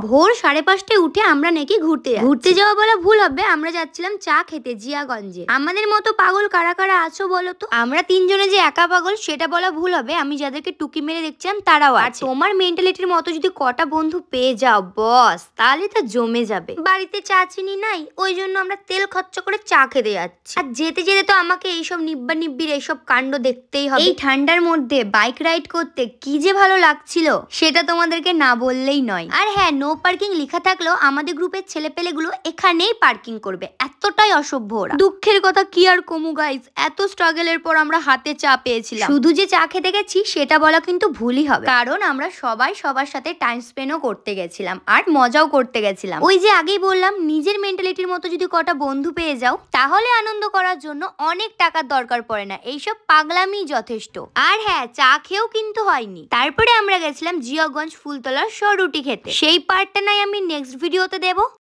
ভোর 5:30টায় উঠে আমরা নাকি ঘুরতে যাওয়া বলা ভুল হবে, আমরা যাচ্ছিলাম চা খেতে জিয়াগঞ্জে। আমাদের মতো পাগল কারা কারা আছো বলো তো? আমরা তিনজনে যে একা পাগল সেটা বলা ভুল হবে, আমি যাদেরকে টুকি মেরে দেখছিলাম তারাও আছে। তোমার মেন্টালিটির মতো যদি কটা বন্ধু পেয়ে যাও বস, তাহলে তো জমে যাবে। বাড়িতে চা চিনি নাই, ওই জন্য আমরা তেল খরচা করে চা খেতে যাচ্ছি। আর যেতে যেতে তো আমাকে এইসব নিব্বা নিব্বির এইসব কাণ্ড দেখতেই হবে। এই ঠান্ডার মধ্যে বাইক রাইড করতে কি যে ভালো লাগছিল সেটা তোমাদেরকে না বললেই নয়। আর হ্যাঁ, নো পার্কিং লেখা থাকলেও আমাদের গ্রুপের ছেলেপেলেগুলো এখানেই পার্কিং করবে, এতটাই অসভ্য ওরা। দুঃখের কথা কি আর কমু গাইস, এত স্ট্রাগলের পর আমরা হাতে চা পেয়েছিলাম। শুধু যে চা খেতে গেছি সেটা বলা কিন্তু ভুলই হবে, কারণ আমরা সবাই সবার সাথে টাইম স্পেন্ডও করতে গেছিলাম আর মজাও করতে গেছিলাম। ওই যে আগেই বললাম, নিজের মেন্টালিটির মতো যদি কটা বন্ধু পেয়ে যাও তাহলে আনন্দ করার জন্য অনেক টাকার দরকার পড়ে না, এইসব পাগলামি যথেষ্ট। আর হ্যাঁ, চা খেয়েও কিন্তু হয়নি। তারপরে আমরা গেছিলাম জিয়াগঞ্জ ফুলতলার সরুটি খেতে, সেই পার্টটা নাই আমি নেক্সট ভিডিওতে দেবো।